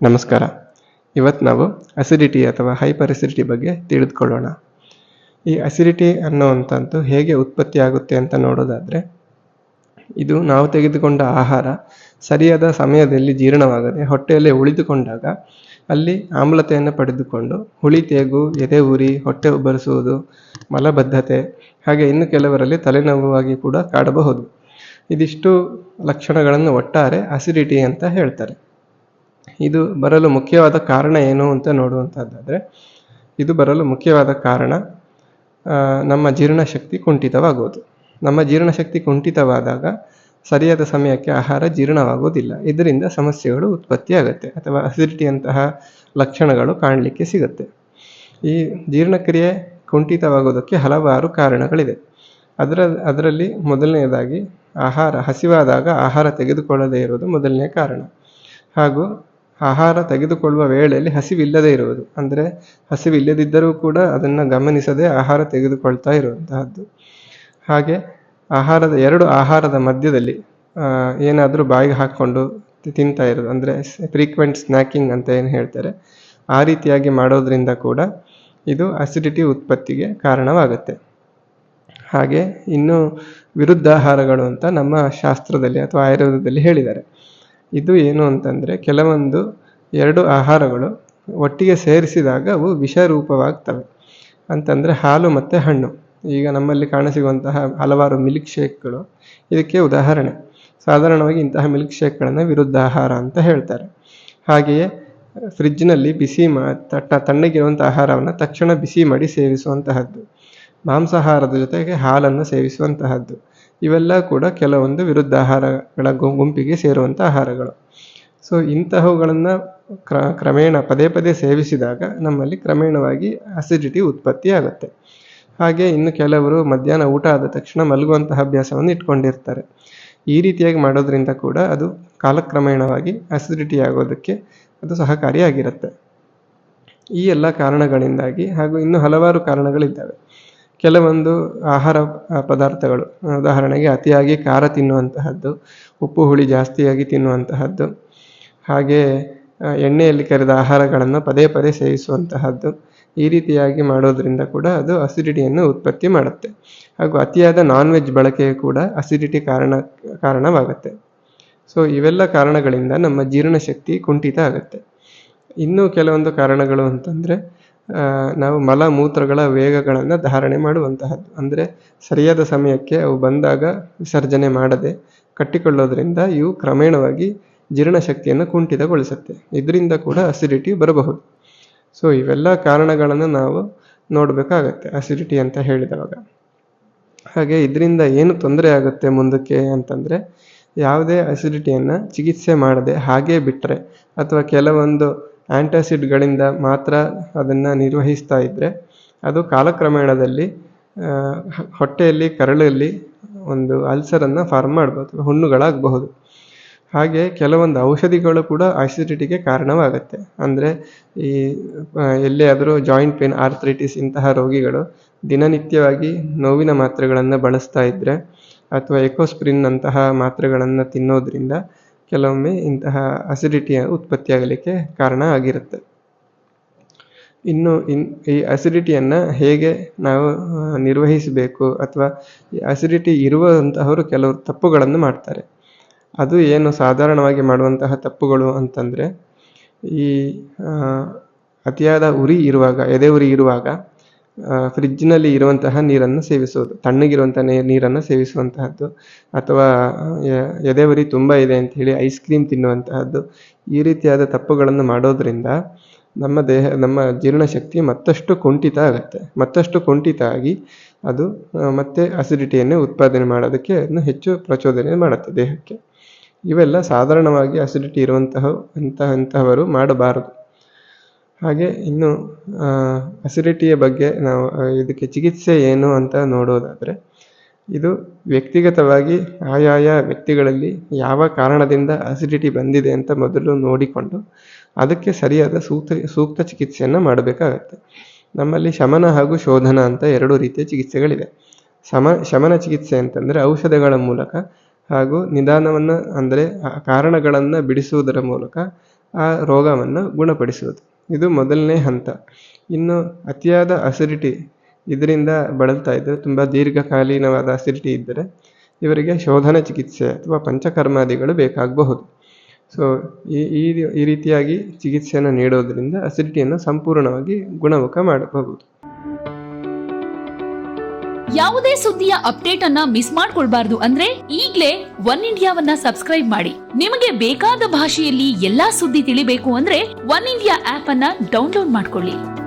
ನಮಸ್ಕಾರ. ಇವತ್ತು ನಾವು ಅಸಿಡಿಟಿ ಅಥವಾ ಹೈಪರ್ ಅಸಿಡಿಟಿ ಬಗ್ಗೆ ತಿಳಿದುಕೊಳ್ಳೋಣ. ಈ ಅಸಿಡಿಟಿ ಅನ್ನುವಂಥದ್ದು ಹೇಗೆ ಉತ್ಪತ್ತಿ ಆಗುತ್ತೆ ಅಂತ ನೋಡೋದಾದರೆ, ಇದು ನಾವು ತೆಗೆದುಕೊಂಡ ಆಹಾರ ಸರಿಯಾದ ಸಮಯದಲ್ಲಿ ಜೀರ್ಣವಾಗದೆ ಹೊಟ್ಟೆಯಲ್ಲೇ ಉಳಿದುಕೊಂಡಾಗ ಅಲ್ಲಿ ಆಮ್ಲತೆಯನ್ನು ಪಡೆದುಕೊಂಡು ಹುಳಿ ತೇಗು, ಎದೆ ಉರಿ, ಹೊಟ್ಟೆ ಉಬ್ಬರಿಸುವುದು, ಮಲಬದ್ಧತೆ, ಹಾಗೆ ಇನ್ನು ಕೆಲವರಲ್ಲಿ ತಲೆನೋವಾಗಿ ಕೂಡ ಕಾಡಬಹುದು. ಇದಿಷ್ಟು ಲಕ್ಷಣಗಳನ್ನು ಒಟ್ಟಾರೆ ಅಸಿಡಿಟಿ ಅಂತ ಹೇಳ್ತಾರೆ. ಇದು ಬರಲು ಮುಖ್ಯವಾದ ಕಾರಣ ಏನು ಅಂತ ನೋಡುವಂಥದ್ದಾದರೆ, ಇದು ಬರಲು ಮುಖ್ಯವಾದ ಕಾರಣ ನಮ್ಮ ಜೀರ್ಣಶಕ್ತಿ ಕುಂಠಿತವಾಗುವುದು. ನಮ್ಮ ಜೀರ್ಣಶಕ್ತಿ ಕುಂಠಿತವಾದಾಗ ಸರಿಯಾದ ಸಮಯಕ್ಕೆ ಆಹಾರ ಜೀರ್ಣವಾಗುವುದಿಲ್ಲ. ಇದರಿಂದ ಸಮಸ್ಯೆಗಳು ಉತ್ಪತ್ತಿಯಾಗುತ್ತೆ ಅಥವಾ ಅಸಿಡಿಟಿಯಂತಹ ಲಕ್ಷಣಗಳು ಕಾಣಲಿಕ್ಕೆ ಸಿಗುತ್ತೆ. ಈ ಜೀರ್ಣಕ್ರಿಯೆ ಕುಂಠಿತವಾಗೋದಕ್ಕೆ ಹಲವಾರು ಕಾರಣಗಳಿದೆ. ಅದರಲ್ಲಿ ಮೊದಲನೆಯದಾಗಿ ಹಸಿವಾದಾಗ ಆಹಾರ ತೆಗೆದುಕೊಳ್ಳದೇ ಇರುವುದು ಮೊದಲನೇ ಕಾರಣ. ಹಾಗೂ ಆಹಾರ ತೆಗೆದುಕೊಳ್ಳುವ ವೇಳೆಯಲ್ಲಿ ಹಸಿವಿಲ್ಲದೆ ಇರುವುದು, ಅಂದರೆ ಹಸಿವಿಲ್ಲದಿದ್ದರೂ ಕೂಡ ಅದನ್ನು ಗಮನಿಸದೆ ಆಹಾರ ತೆಗೆದುಕೊಳ್ತಾ ಇರುವಂತಹದ್ದು. ಹಾಗೆ ಎರಡು ಆಹಾರದ ಮಧ್ಯದಲ್ಲಿ ಏನಾದರೂ ಬಾಯಿಗೆ ಹಾಕ್ಕೊಂಡು ತಿಂತಾ ಇರೋದು, ಅಂದರೆ ಫ್ರೀಕ್ವೆಂಟ್ ಸ್ನ್ಯಾಕಿಂಗ್ ಅಂತ ಏನು ಹೇಳ್ತಾರೆ, ಆ ರೀತಿಯಾಗಿ ಮಾಡೋದ್ರಿಂದ ಕೂಡ ಇದು ಅಸಿಡಿಟಿ ಉತ್ಪತ್ತಿಗೆ ಕಾರಣವಾಗುತ್ತೆ. ಹಾಗೆ ಇನ್ನು ವಿರುದ್ಧಾಹಾರಗಳು ಅಂತ ನಮ್ಮ ಶಾಸ್ತ್ರದಲ್ಲಿ ಅಥವಾ ಆಯುರ್ವೇದದಲ್ಲಿ ಹೇಳಿದ್ದಾರೆ. ಇದು ಏನು ಅಂತಂದರೆ, ಕೆಲವೊಂದು ಎರಡು ಆಹಾರಗಳು ಒಟ್ಟಿಗೆ ಸೇರಿಸಿದಾಗ ಅವು ವಿಷರೂಪವಾಗ್ತವೆ. ಅಂತಂದರೆ ಹಾಲು ಮತ್ತು ಹಣ್ಣು. ಈಗ ನಮ್ಮಲ್ಲಿ ಕಾಣಸಿಗುವಂತಹ ಹಲವಾರು ಮಿಲ್ಕ್ ಶೇಕ್ಗಳು ಇದಕ್ಕೆ ಉದಾಹರಣೆ. ಸಾಧಾರಣವಾಗಿ ಇಂತಹ ಮಿಲ್ಕ್ ಶೇಕ್ಗಳನ್ನು ವಿರುದ್ಧಾಹಾರ ಅಂತ ಹೇಳ್ತಾರೆ. ಹಾಗೆಯೇ ಫ್ರಿಜ್ನಲ್ಲಿ ತಣ್ಣಗಿರುವಂಥ ಆಹಾರವನ್ನು ತಕ್ಷಣ ಬಿಸಿ ಮಾಡಿ ಸೇವಿಸುವಂತಹದ್ದು, ಮಾಂಸಾಹಾರದ ಜೊತೆಗೆ ಹಾಲನ್ನು ಸೇವಿಸುವಂತಹದ್ದು, ಇವೆಲ್ಲ ಕೂಡ ಕೆಲವೊಂದು ವಿರುದ್ಧಾಹಾರಗಳ ಗುಂಪಿಗೆ ಸೇರುವಂಥ ಆಹಾರಗಳು. ಸೊ ಇಂತಹವುಗಳನ್ನು ಕ್ರಮೇಣ ಪದೇ ಪದೇ ಸೇವಿಸಿದಾಗ ನಮ್ಮಲ್ಲಿ ಕ್ರಮೇಣವಾಗಿ ಅಸಿಡಿಟಿ ಉತ್ಪತ್ತಿ ಆಗುತ್ತೆ. ಹಾಗೆ ಇನ್ನು ಕೆಲವರು ಮಧ್ಯಾಹ್ನ ಊಟ ಆದ ತಕ್ಷಣ ಮಲಗುವಂತಹ ಅಭ್ಯಾಸವನ್ನು ಇಟ್ಕೊಂಡಿರ್ತಾರೆ. ಈ ರೀತಿಯಾಗಿ ಮಾಡೋದ್ರಿಂದ ಕೂಡ ಅದು ಕಾಲಕ್ರಮೇಣವಾಗಿ ಅಸಿಡಿಟಿ ಆಗೋದಕ್ಕೆ ಅದು ಸಹಕಾರಿಯಾಗಿರುತ್ತೆ. ಈ ಎಲ್ಲ ಕಾರಣಗಳಿಂದಾಗಿ ಹಾಗೂ ಇನ್ನೂ ಹಲವಾರು ಕಾರಣಗಳಿದ್ದಾವೆ. ಕೆಲವೊಂದು ಆಹಾರ ಪದಾರ್ಥಗಳು, ಉದಾಹರಣೆಗೆ ಅತಿಯಾಗಿ ಖಾರ ತಿನ್ನುವಂತಹದ್ದು, ಉಪ್ಪು ಹುಳಿ ಜಾಸ್ತಿಯಾಗಿ ತಿನ್ನುವಂತಹದ್ದು, ಹಾಗೆ ಎಣ್ಣೆಯಲ್ಲಿ ಕರಿದ ಆಹಾರಗಳನ್ನು ಪದೇ ಪದೇ ಸೇವಿಸುವಂತಹದ್ದು, ಈ ರೀತಿಯಾಗಿ ಮಾಡೋದ್ರಿಂದ ಕೂಡ ಅದು ಅಸಿಡಿಟಿಯನ್ನು ಉತ್ಪತ್ತಿ ಮಾಡುತ್ತೆ. ಹಾಗೂ ಅತಿಯಾದ ನಾನ್ ವೆಜ್ ಬಳಕೆಯು ಕೂಡ ಅಸಿಡಿಟಿ ಕಾರಣವಾಗುತ್ತೆ. ಸೊ ಇವೆಲ್ಲ ಕಾರಣಗಳಿಂದ ನಮ್ಮ ಜೀರ್ಣಶಕ್ತಿ ಕುಂಠಿತ ಆಗುತ್ತೆ. ಇನ್ನೂ ಕೆಲವೊಂದು ಕಾರಣಗಳು ಅಂತಂದರೆ, ನಾವು ಮಲಮೂತ್ರಗಳ ವೇಗಗಳನ್ನು ಧಾರಣೆ ಮಾಡುವಂತಹದ್ದು, ಅಂದರೆ ಸರಿಯಾದ ಸಮಯಕ್ಕೆ ಅವು ಬಂದಾಗ ವಿಸರ್ಜನೆ ಮಾಡದೆ ಕಟ್ಟಿಕೊಳ್ಳೋದ್ರಿಂದ ಇವು ಕ್ರಮೇಣವಾಗಿ ಜೀರ್ಣಶಕ್ತಿಯನ್ನು ಕುಂಠಿತಗೊಳಿಸುತ್ತೆ. ಇದರಿಂದ ಕೂಡ ಅಸಿಡಿಟಿ ಬರಬಹುದು. ಸೊ ಇವೆಲ್ಲ ಕಾರಣಗಳನ್ನು ನಾವು ನೋಡಬೇಕಾಗತ್ತೆ ಅಸಿಡಿಟಿ ಅಂತ ಹೇಳಿದವಾಗ. ಹಾಗೆ ಇದರಿಂದ ಏನು ತೊಂದರೆ ಆಗುತ್ತೆ ಮುಂದಕ್ಕೆ ಅಂತಂದರೆ, ಯಾವುದೇ ಅಸಿಡಿಟಿಯನ್ನು ಚಿಕಿತ್ಸೆ ಮಾಡದೆ ಹಾಗೇ ಬಿಟ್ಟರೆ ಅಥವಾ ಕೆಲವೊಂದು ಆ್ಯಂಟಾಸಿಡ್ಗಳಿಂದ ಮಾತ್ರ ಅದನ್ನು ನಿರ್ವಹಿಸ್ತಾ ಇದ್ದರೆ ಅದು ಕಾಲಕ್ರಮೇಣದಲ್ಲಿ ಹೊಟ್ಟೆಯಲ್ಲಿ, ಕರಳಲ್ಲಿ ಒಂದು ಅಲ್ಸರನ್ನು ಫಾರ್ಮ್ ಮಾಡ್ಬೋದು, ಹುಣ್ಣುಗಳಾಗಬಹುದು. ಹಾಗೆ ಕೆಲವೊಂದು ಔಷಧಿಗಳು ಕೂಡ ಅಸಿಡಿಟಿಗೆ ಕಾರಣವಾಗುತ್ತೆ. ಅಂದರೆ ಈ ಎಲ್ಲೇ ಆದರೂ ಜಾಯಿಂಟ್ ಪೇನ್, ಆರ್ಥ್ರೈಟಿಸ್ ಇಂತಹ ರೋಗಿಗಳು ದಿನನಿತ್ಯವಾಗಿ ನೋವಿನ ಮಾತ್ರೆಗಳನ್ನು ಬಳಸ್ತಾ ಇದ್ದರೆ ಅಥವಾ ಎಕೋಸ್ಪ್ರಿನ್ ಅಂತಹ ಮಾತ್ರೆಗಳನ್ನು ತಿನ್ನೋದ್ರಿಂದ ಕೆಲವೊಮ್ಮೆ ಇಂತಹ ಅಸಿಡಿಟಿಯ ಉತ್ಪತ್ತಿಯಾಗಲಿಕ್ಕೆ ಕಾರಣ ಆಗಿರುತ್ತೆ. ಇನ್ನು ಈ ಅಸಿಡಿಟಿಯನ್ನು ಹೇಗೆ ನಾವು ನಿರ್ವಹಿಸಬೇಕು ಅಥವಾ ಈ ಅಸಿಡಿಟಿ ಇರುವಂತಹವರು ಕೆಲವರು ತಪ್ಪುಗಳನ್ನು ಮಾಡ್ತಾರೆ. ಅದು ಏನು ಸಾಧಾರಣವಾಗಿ ಮಾಡುವಂತಹ ತಪ್ಪುಗಳು ಅಂತಂದರೆ, ಈ ಅತಿಯಾದ ಎದೆ ಉರಿ ಇರುವಾಗ ಫ್ರಿಜ್ನಲ್ಲಿ ಇರುವಂತಹ ನೀರನ್ನು ಸೇವಿಸೋದು, ತಣ್ಣಗಿರುವಂಥ ನೀರನ್ನು ಸೇವಿಸುವಂತಹದ್ದು, ಅಥವಾ ಎದೆ ಉರಿ ತುಂಬ ಇದೆ ಅಂತ ಹೇಳಿ ಐಸ್ ಕ್ರೀಮ್ ತಿನ್ನುವಂತಹದ್ದು, ಈ ರೀತಿಯಾದ ತಪ್ಪುಗಳನ್ನು ಮಾಡೋದ್ರಿಂದ ನಮ್ಮ ಜೀರ್ಣಶಕ್ತಿ ಮತ್ತಷ್ಟು ಕುಂಠಿತ ಆಗುತ್ತೆ. ಮತ್ತಷ್ಟು ಕುಂಠಿತ ಆಗಿ ಅದು ಮತ್ತೆ ಅಸಿಡಿಟಿಯನ್ನು ಉತ್ಪಾದನೆ ಮಾಡೋದಕ್ಕೆ ಅದನ್ನು ಹೆಚ್ಚು ಪ್ರಚೋದನೆ ಮಾಡುತ್ತೆ ದೇಹಕ್ಕೆ. ಇವೆಲ್ಲ ಸಾಧಾರಣವಾಗಿ ಅಸಿಡಿಟಿ ಇಂತಹವರು ಮಾಡಬಾರದು. ಹಾಗೆ ಇನ್ನು ಅಸಿಡಿಟಿಯ ಬಗ್ಗೆ ನಾವು ಇದಕ್ಕೆ ಚಿಕಿತ್ಸೆ ಏನು ಅಂತ ನೋಡೋದಾದರೆ, ಇದು ವ್ಯಕ್ತಿಗತವಾಗಿ ಆಯಾಯ ವ್ಯಕ್ತಿಗಳಲ್ಲಿ ಯಾವ ಕಾರಣದಿಂದ ಅಸಿಡಿಟಿ ಬಂದಿದೆ ಅಂತ ಮೊದಲು ನೋಡಿಕೊಂಡು ಅದಕ್ಕೆ ಸರಿಯಾದ ಸೂಕ್ತ ಚಿಕಿತ್ಸೆಯನ್ನು ಮಾಡಬೇಕಾಗತ್ತೆ. ನಮ್ಮಲ್ಲಿ ಶಮನ ಹಾಗೂ ಶೋಧನ ಅಂತ ಎರಡು ರೀತಿಯ ಚಿಕಿತ್ಸೆಗಳಿವೆ. ಶಮನ ಚಿಕಿತ್ಸೆ ಅಂತಂದರೆ ಔಷಧಗಳ ಮೂಲಕ ಹಾಗೂ ನಿಧಾನವನ್ನು, ಅಂದರೆ ಕಾರಣಗಳನ್ನು ಬಿಡಿಸುವುದರ ಮೂಲಕ ಆ ರೋಗವನ್ನು ಗುಣಪಡಿಸುವುದು. ಇದು ಮೊದಲನೇ ಹಂತ. ಇನ್ನು ಅತಿಯಾದ ಅಸಿಡಿಟಿ ಇದರಿಂದ ಬಳಲ್ತಾ ಇದ್ದರೆ, ತುಂಬ ದೀರ್ಘಕಾಲೀನವಾದ ಅಸಿಡಿಟಿ ಇದ್ದರೆ ಇವರಿಗೆ ಶೋಧನ ಚಿಕಿತ್ಸೆ ಅಥವಾ ಪಂಚಕರ್ಮಾದಿಗಳು ಬೇಕಾಗಬಹುದು. ಸೊ ಈ ರೀತಿಯಾಗಿ ಚಿಕಿತ್ಸೆಯನ್ನು ನೀಡೋದ್ರಿಂದ ಅಸಿಡಿಟಿಯನ್ನು ಸಂಪೂರ್ಣವಾಗಿ ಗುಣಮುಖ ಮಾಡಬಹುದು. ಯಾವುದೇ ಸುದ್ದಿಯ ಅಪ್ಡೇಟ್ ಅನ್ನ ಮಿಸ್ ಮಾಡ್ಕೊಳ್ಬಾರ್ದು ಅಂದ್ರೆ ಈಗ್ಲೇ ಒನ್ ಇಂಡಿಯಾವನ್ನ ಸಬ್ಸ್ಕ್ರೈಬ್ ಮಾಡಿ. ನಿಮಗೆ ಬೇಕಾದ ಭಾಷೆಯಲ್ಲಿ ಎಲ್ಲಾ ಸುದ್ದಿ ತಿಳಿಬೇಕು ಅಂದ್ರೆ ಒನ್ ಇಂಡಿಯಾ ಆಪ್ ಅನ್ನ ಡೌನ್ಲೋಡ್ ಮಾಡ್ಕೊಳ್ಳಿ.